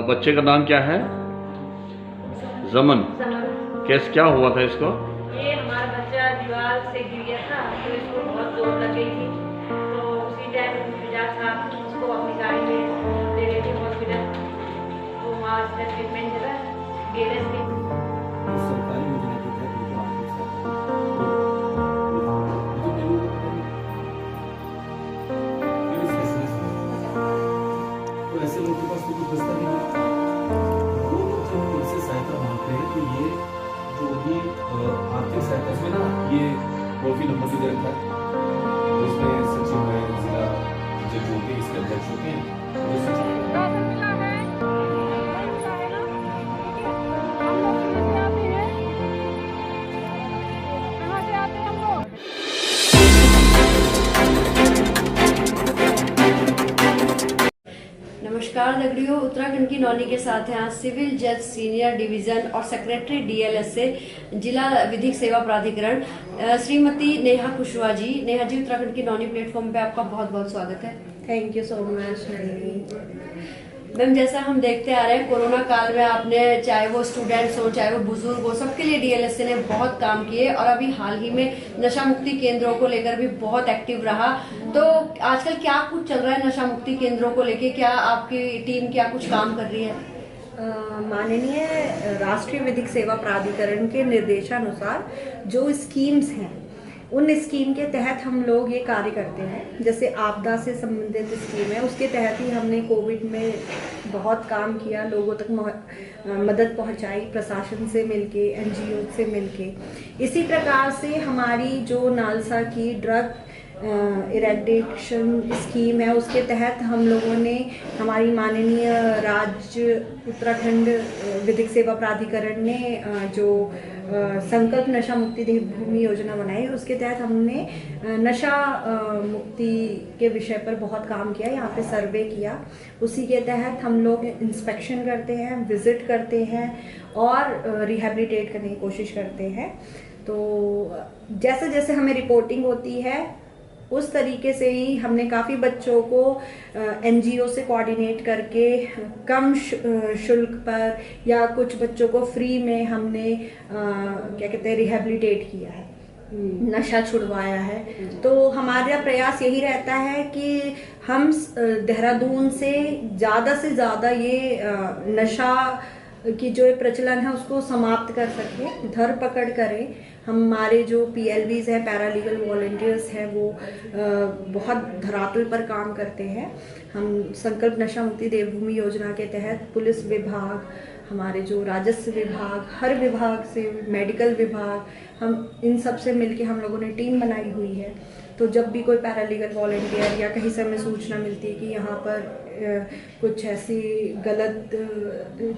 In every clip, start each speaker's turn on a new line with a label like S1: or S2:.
S1: बच्चे का नाम क्या है? जमन।
S2: समर।
S1: कैसे क्या हुआ था इसको?
S2: ये हमारा बच्चा दीवार से गिर गया था, तो इसको बहुत चोट लग गई थी। तो उसी टाइम फिजाज साहब उसको अपनी गाड़ी में ले गए थे हॉस्पिटल। तो वहाँ उसका ट्रीटमेंट चला गेलेस में।
S3: सरकारी योजना के तहत उनको आर्थिक सहायता तो ऐसे लोगों के पास तो कुछ बचता नहीं है। वो लोग जब इनसे सहायता मांगते हैं तो ये जो भी आर्थिक सहायता इसमें ना ये टोल फ्री नंबर भी दे रखा है, इसमें सचिव है, जिला जो होते हैं इसके अध्यक्ष होते हैं, जो सचिव
S4: नमस्कार दगड़ियों, उत्तराखंड की नौनी के साथ हैं आज सिविल जज सीनियर डिवीजन और सेक्रेटरी डीएलएस से जिला विधिक सेवा प्राधिकरण श्रीमती नेहा कुशवाहा जी। नेहा जी, उत्तराखंड की नौनी प्लेटफॉर्म पे आपका बहुत बहुत स्वागत है।
S2: Thank you so much.
S4: Ma'am, जैसा हम देखते आ रहे हैं, कोरोना काल में आपने चाहे वो स्टूडेंट्स हो चाहे वो बुजुर्ग हो, सबके लिए डीएलएसए ने बहुत काम किए और अभी हाल ही में नशा मुक्ति केंद्रों को लेकर भी बहुत एक्टिव रहा। तो आजकल क्या कुछ चल रहा है नशा मुक्ति केंद्रों को लेकर? क्या आपकी टीम क्या कुछ काम कर रही है?
S5: माननीय राष्ट्रीय विधिक सेवा प्राधिकरण के निर्देशानुसार जो स्कीम्स हैं, उन स्कीम के तहत हम लोग ये कार्य करते हैं। जैसे आपदा से संबंधित स्कीम है, उसके तहत ही हमने कोविड में बहुत काम किया, लोगों तक मदद पहुंचाई, प्रशासन से मिलके, एनजीओ से मिलके। इसी प्रकार से हमारी जो नालसा की ड्रग इरेडिकेशन स्कीम है, उसके तहत हम लोगों ने हमारी माननीय राज्य उत्तराखंड विधिक सेवा प्राधिकरण ने जो संकल्प नशा मुक्ति देवभूमि योजना बनाई, उसके तहत हमने नशा मुक्ति के विषय पर बहुत काम किया, यहाँ पे सर्वे किया। उसी के तहत हम लोग इंस्पेक्शन करते हैं, विजिट करते हैं और रिहेबिलिटेट करने की कोशिश करते हैं। तो जैसे जैसे हमें रिपोर्टिंग होती है उस तरीके से ही हमने काफ़ी बच्चों को एनजीओ से कोऑर्डिनेट करके कम शुल्क पर या कुछ बच्चों को फ्री में हमने क्या कहते हैं रिहेबिलिटेट किया है, नशा छुड़वाया है। तो हमारा प्रयास यही रहता है कि हम देहरादून से ज़्यादा ये नशा की जो प्रचलन है उसको समाप्त कर सकें, धरपकड़ करें। हमारे जो पीएलवीज हैं, पैरालीगल वॉलंटियर्स हैं, वो बहुत धरातल पर काम करते हैं। हम संकल्प नशा मुक्ति देवभूमि योजना के तहत पुलिस विभाग, हमारे जो राजस्व विभाग, हर विभाग से, मेडिकल विभाग, हम इन सब से मिलके हम लोगों ने टीम बनाई हुई है। तो जब भी कोई पैरालीगल वॉलंटियर या कहीं से हमें सूचना मिलती है कि यहाँ पर कुछ ऐसी गलत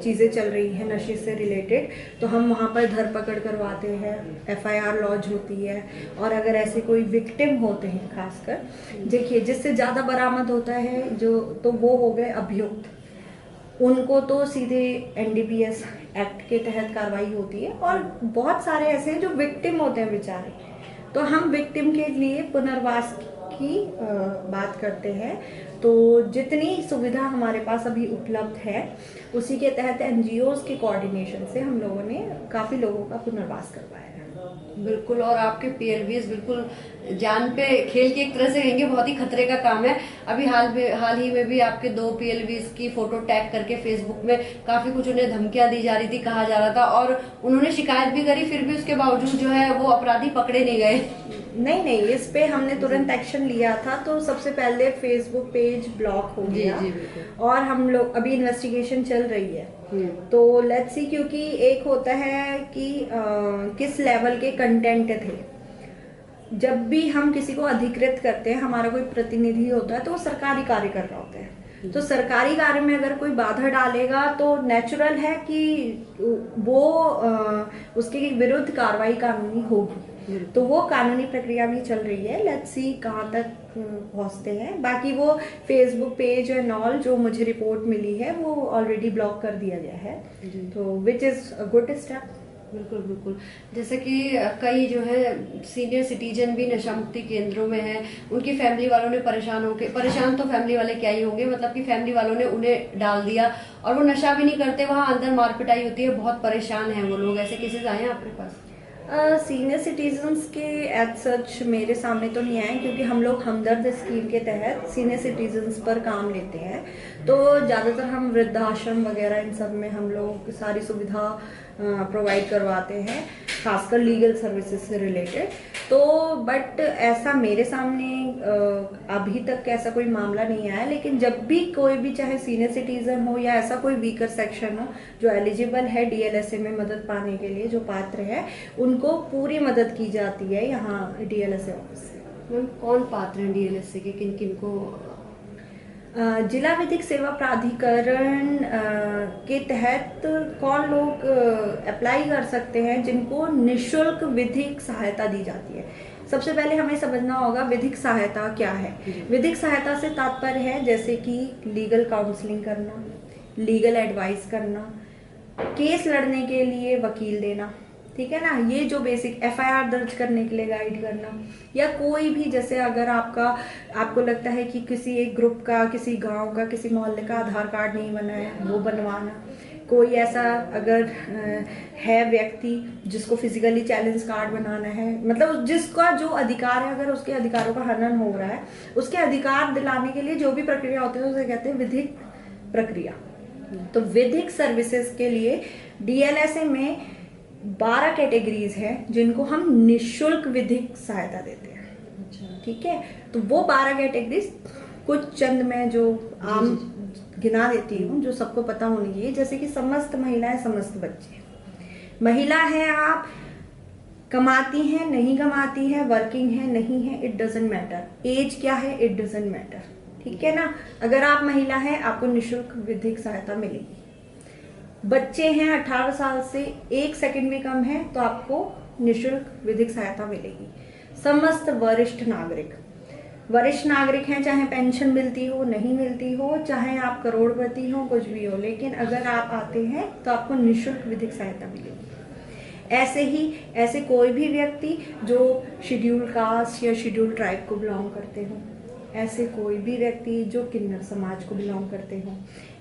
S5: चीज़ें चल रही हैं नशे से रिलेटेड, तो हम वहाँ पर धरपकड़ करवाते हैं, एफआईआर लॉन्च होती है। और अगर ऐसे कोई विक्टिम होते हैं, खासकर देखिए जिससे ज़्यादा बरामद होता है जो, तो वो हो गए अभियुक्त, उनको तो सीधे एनडीपीएस एक्ट के तहत कार्रवाई होती है। और बहुत सारे ऐसे हैं जो विक्टिम होते हैं बेचारे, तो हम विक्टिम के लिए पुनर्वास की बात करते हैं। तो जितनी सुविधा हमारे पास अभी उपलब्ध है, उसी के तहत एनजीओज के कोऑर्डिनेशन से हम लोगों ने काफ़ी लोगों का पुनर्वास करवाया है।
S4: बिल्कुल, और आपके पीएलवीज बिल्कुल जान पे खेल के एक तरह से कहेंगे, बहुत ही खतरे का काम है। अभी हाल ही में भी आपके 2 पीएलवीज की फोटो टैग करके फेसबुक में काफी कुछ उन्हें धमकियां दी जा रही थी, कहा जा रहा था, और उन्होंने शिकायत भी करी, फिर भी उसके बावजूद जो है वो अपराधी पकड़े नहीं गए।
S5: नहीं, इस पे हमने तुरंत एक्शन लिया था। तो सबसे पहले फेसबुक पेज ब्लॉक हो गया और हम लोग अभी इन्वेस्टिगेशन चल रही है। तो लेट्स सी, क्योंकि एक होता है कि किस लेवल के कंटेंट थे। जब भी हम किसी को अधिकृत करते हैं, हमारा कोई प्रतिनिधि होता है तो वो सरकारी कार्य कर रहा होता है। तो सरकारी कार्य में अगर कोई बाधा डालेगा तो नेचुरल है कि वो उसके विरुद्ध कार्रवाई कानूनी होगी। तो वो कानूनी प्रक्रिया भी चल रही है। लेट्स सी कहाँ तक पहुँचते हैं। बाकी वो फेसबुक पेज एंड ऑल जो मुझे रिपोर्ट मिली है वो ऑलरेडी ब्लॉक कर दिया गया है, तो which is a good step.
S4: बिल्कुल बिल्कुल। जैसे कि कई जो है सीनियर सिटीजन भी नशा मुक्ति केंद्रों में हैं, उनकी फैमिली वालों ने परेशान तो फैमिली वाले क्या ही होंगे, मतलब कि फैमिली वालों ने उन्हें डाल दिया और वो नशा भी नहीं करते, वहां अंदर मार पिटाई होती है, बहुत परेशान है वो लोग। ऐसे केसेस आए हैं आपके पास?
S5: सीनियर सिटीजन्स के एज सच मेरे सामने तो नहीं आए, क्योंकि हम लोग हमदर्द स्कीम के तहत सीनियर सिटीजन्स पर काम लेते हैं। तो ज़्यादातर हम वृद्धाश्रम वगैरह इन सब में हम लोग सारी सुविधा प्रोवाइड करवाते हैं, खासकर लीगल सर्विसेज से रिलेटेड। तो बट ऐसा मेरे सामने अभी तक ऐसा कोई मामला नहीं आया, लेकिन जब भी कोई भी चाहे सीनियर सिटीजन हो या ऐसा कोई वीकर सेक्शन हो जो एलिजिबल है डीएलएसए में मदद पाने के लिए, जो पात्र है, उनको पूरी मदद की जाती है यहाँ डीएलएसए ऑफिस से।
S4: मैम कौन पात्र हैं डीएलएसए के, किन किन को?
S5: जिला विधिक सेवा प्राधिकरण के तहत कौन लोग अप्लाई कर सकते हैं जिनको निशुल्क विधिक सहायता दी जाती है। सबसे पहले हमें समझना होगा विधिक सहायता क्या है। विधिक सहायता से तात्पर्य है जैसे कि लीगल काउंसलिंग करना, लीगल एडवाइस करना, केस लड़ने के लिए वकील देना, ठीक है ना, ये जो बेसिक एफआईआर दर्ज करने के लिए गाइड करना, या कोई भी जैसे अगर आपको लगता है कि किसी एक ग्रुप का, किसी गांव का, किसी मोहल्ले का आधार कार्ड नहीं बना है, वो बनवाना। कोई ऐसा अगर है व्यक्ति जिसको फिजिकली चैलेंज कार्ड बनाना है, मतलब जिसका जो अधिकार है, अगर उसके अधिकारों का हनन हो रहा है, उसके अधिकार दिलाने के लिए जो भी प्रक्रिया होती है उसे कहते हैं विधिक प्रक्रिया। तो विधिक सर्विसेज के लिए डीएलएसए में 12 कैटेगरीज हैं जिनको हम निशुल्क विधिक सहायता देते हैं।
S4: अच्छा,
S5: ठीक है, तो वो 12 कैटेगरीज कुछ चंद मैं जो आम गिना देती हूँ जो सबको पता होनी चाहिए। जैसे कि समस्त महिलाएं, समस्त बच्चे। महिला है आप, कमाती हैं नहीं कमाती है, वर्किंग है नहीं है, इट डजेंट मैटर। एज क्या है, इट डजेंट मैटर, ठीक है ना। अगर आप महिला है आपको निशुल्क विधिक सहायता मिलेगी। बच्चे हैं 18 साल से 1 सेकंड भी कम है तो आपको निशुल्क विधिक सहायता मिलेगी। समस्त वरिष्ठ नागरिक हैं, चाहे पेंशन मिलती हो नहीं मिलती हो, चाहे आप करोड़पति हो, कुछ भी हो, लेकिन अगर आप आते हैं तो आपको निशुल्क विधिक सहायता मिलेगी। ऐसे कोई भी व्यक्ति जो शेड्यूल कास्ट या शेड्यूल ट्राइब को बिलोंग करते हो, ऐसे कोई भी व्यक्ति जो किन्नर समाज को बिलोंग करते हो,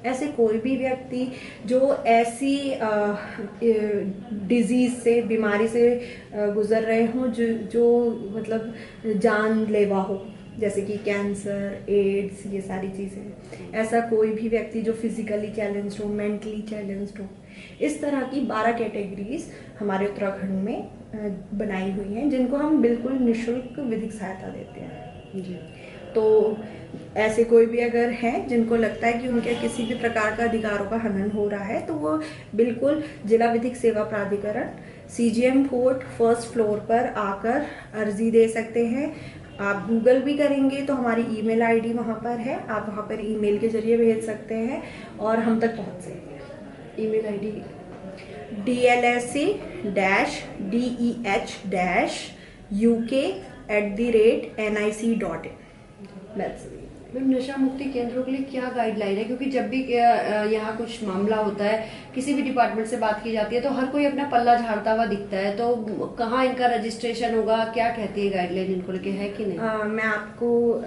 S5: ऐसे कोई भी व्यक्ति जो ऐसी डिजीज से, बीमारी से गुजर रहे हों जो मतलब जानलेवा हो, जैसे कि कैंसर, एड्स, ये सारी चीज़ें। ऐसा कोई भी व्यक्ति जो फिजिकली चैलेंज्ड हो, मेंटली चैलेंज्ड हो, इस तरह की 12 कैटेगरीज हमारे उत्तराखंड में बनाई हुई हैं जिनको हम बिल्कुल निशुल्क विधिक सहायता देते हैं जी। तो ऐसे कोई भी अगर हैं जिनको लगता है कि उनके किसी भी प्रकार का अधिकारों का हनन हो रहा है तो वो बिल्कुल जिला विधिक सेवा प्राधिकरण सीजीएम कोर्ट 1st फ्लोर पर आकर अर्जी दे सकते हैं। आप गूगल भी करेंगे तो हमारी ईमेल आईडी वहाँ पर है, आप वहाँ पर ईमेल के जरिए भेज सकते हैं और हम तक पहुँच सकते हैं।
S4: Email ID
S5: DLSA-DEH-UK@nic.in।
S4: मैम नशा मुक्ति केंद्रों के लिए क्या गाइडलाइन है, क्योंकि जब भी यहाँ कुछ मामला होता है, किसी भी डिपार्टमेंट से बात की जाती है तो हर कोई अपना पल्ला झाड़ता हुआ दिखता है, तो कहाँ इनका रजिस्ट्रेशन होगा, क्या कहती है गाइडलाइन, इनको लेके है कि नहीं?
S5: मैं आपको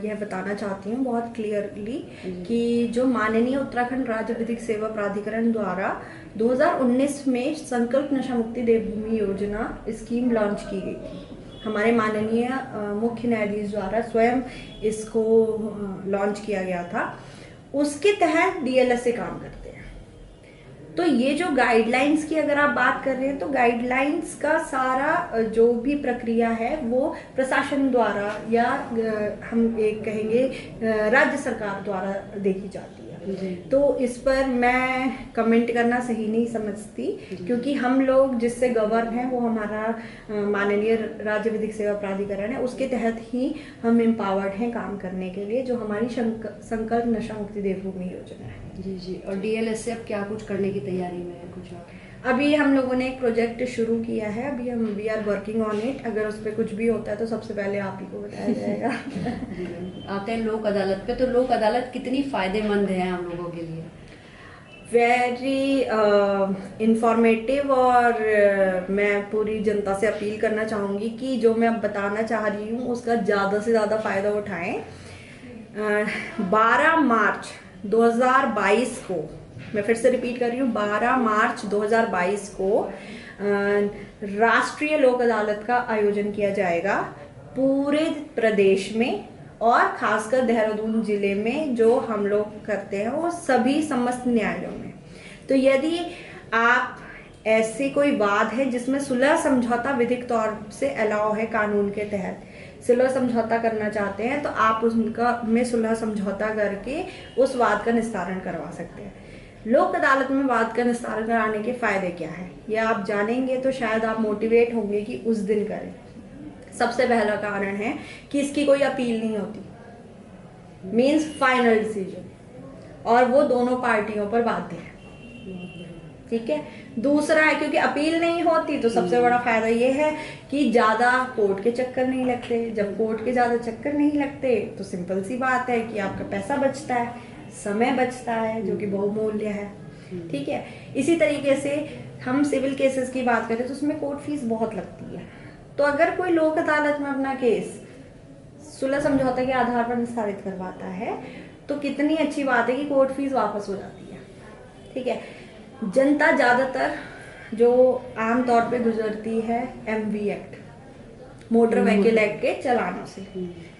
S5: यह बताना चाहती हूँ बहुत क्लियरली कि जो माननीय उत्तराखंड राज्य विधिक सेवा प्राधिकरण द्वारा 2019 में संकल्प नशा मुक्ति देवभूमि योजना स्कीम लॉन्च की गई थी। हमारे माननीय मुख्य न्यायाधीश द्वारा स्वयं इसको लॉन्च किया गया था। उसके तहत डीएलएसए काम करते हैं। तो ये जो गाइडलाइंस की अगर आप बात कर रहे हैं तो गाइडलाइंस का सारा जो भी प्रक्रिया है वो प्रशासन द्वारा या हम एक कहेंगे राज्य सरकार द्वारा देखी जाती है। तो इस पर मैं कमेंट करना सही नहीं समझती, क्योंकि हम लोग जिससे गवर्न है वो हमारा माननीय राज्य विधिक सेवा प्राधिकरण है, उसके तहत ही हम एम्पावर्ड हैं काम करने के लिए, जो हमारी संकल्प नशा मुक्ति देवभूमि योजना है।
S4: जी जी। और डीएलएसए अब क्या कुछ करने की तैयारी में है कुछ और?
S5: अभी हम लोगों ने एक प्रोजेक्ट शुरू किया है, अभी हम we are working on it. अगर उस पर कुछ भी होता है तो सबसे पहले आप ही को बताया जाएगा।
S4: आते हैं लोक अदालत पे, तो लोक अदालत कितनी फायदेमंद है हम लोगों के लिए?
S5: वेरी इंफॉर्मेटिव और मैं पूरी जनता से अपील करना चाहूँगी कि जो मैं अब बताना चाह रही हूँ उसका ज़्यादा से ज़्यादा फ़ायदा उठाएं। 12 मार्च 2022 को, मैं फिर से रिपीट कर रही हूँ, 12 मार्च 2022 को राष्ट्रीय लोक अदालत का आयोजन किया जाएगा पूरे प्रदेश में, और खासकर देहरादून जिले में जो हम लोग करते हैं वो सभी समस्त न्यायालयों में। तो यदि आप ऐसे कोई वाद है जिसमें सुलह समझौता विधिक तौर से अलाउ है, कानून के तहत सुलह समझौता करना चाहते हैं, तो आप उनका में सुलह समझौता करके उस वाद का निस्तारण करवा सकते हैं। लोक अदालत में वाद का निस्तारण कराने के फायदे क्या है ये आप जानेंगे तो शायद आप मोटिवेट होंगे कि उस दिन करें। सबसे पहला कारण है कि इसकी कोई अपील नहीं होती, मीन्स फाइनल डिसीजन, और वो दोनों पार्टियों पर बाध्य है। ठीक है। दूसरा है क्योंकि अपील नहीं होती तो सबसे बड़ा फायदा ये है कि ज्यादा कोर्ट के चक्कर नहीं लगते। जब कोर्ट के ज्यादा चक्कर नहीं लगते तो सिंपल सी बात है कि आपका पैसा बचता है, समय बचता है, जो कि बहुमूल्य है। ठीक है। इसी तरीके से हम सिविल केसेस की बात करें तो उसमें कोर्ट फीस बहुत लगती है। तो अगर कोई लोक अदालत में अपना केस सुलह समझौते के आधार पर निस्तारित करवाता है तो कितनी अच्छी बात है कि कोर्ट फीस वापस हो जाती है। ठीक है। जनता ज्यादातर जो आम तौर पे गुजरती है MV act, motor vehicle act के चलानों से,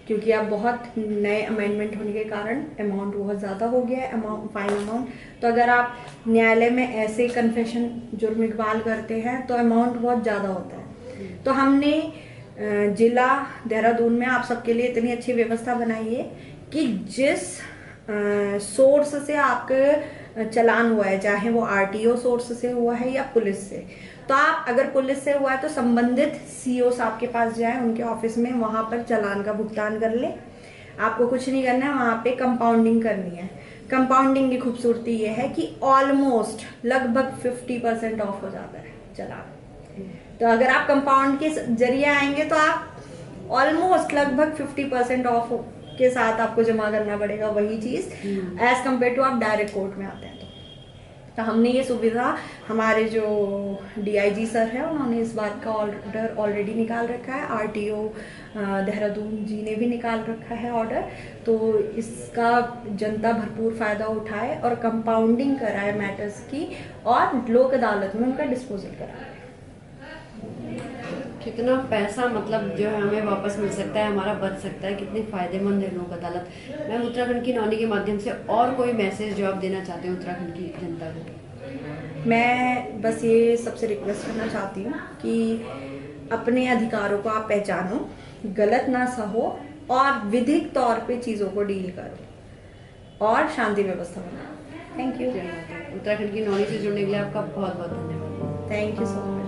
S5: क्योंकि अब बहुत नए अमेंडमेंट होने के कारण अमाउंट बहुत ज़्यादा हो गया है, फाइन अमाउंट। तो अगर आप न्यायालय में ऐसे कन्फेशन जुर्म इकबाल करते हैं तो अमाउंट बहुत ज़्यादा होता है। तो हमने जिला देहरादून में आप सबके लिए इतनी अच्छी व्यवस्था बनाई है कि जिस सोर्स से आपके चलान हुआ है, चाहे वो आरटीओ सोर्स से हुआ है या पुलिस से, तो आप अगर पुलिस से हुआ है तो संबंधित सीओ साहब के पास जाएं, उनके ऑफिस में, वहां पर चालान का भुगतान कर ले। आपको कुछ नहीं करना है, वहां पे कंपाउंडिंग करनी है। कंपाउंडिंग की खूबसूरती ये है कि ऑलमोस्ट लगभग 50% ऑफ हो जाता है चालान। तो अगर आप कंपाउंड के जरिए आएंगे तो आप ऑलमोस्ट लगभग 50% ऑफ के साथ आपको जमा करना पड़ेगा वही चीज एज कम्पेयर टू आप डायरेक्ट कोर्ट में आते हैं। तो हमने ये सुविधा, हमारे जो डीआईजी सर है उन्होंने इस बात का ऑर्डर ऑलरेडी निकाल रखा है, आरटीओ देहरादून जी ने भी निकाल रखा है ऑर्डर। तो इसका जनता भरपूर फायदा उठाए और कंपाउंडिंग कराए मैटर्स की, और लोक अदालत में उनका डिस्पोजल कराए।
S4: कितना पैसा मतलब जो है हमें वापस मिल सकता है, हमारा बच सकता है, कितनी फायदेमंद है लोक अदालत। मैम, उत्तराखंड की नौनी के माध्यम से और कोई मैसेज जो आप देना चाहते हैं उत्तराखंड की जनता को?
S5: मैं बस ये सबसे रिक्वेस्ट करना चाहती हूँ कि अपने अधिकारों को आप पहचानो, गलत ना सहो और विधिक तौर पे चीज़ों को डील करो और शांति व्यवस्था बनाओ। Thank you.
S4: उत्तराखंड की नौनी से जुड़ने के लिए आपका बहुत बहुत धन्यवाद।
S5: Thank you so much.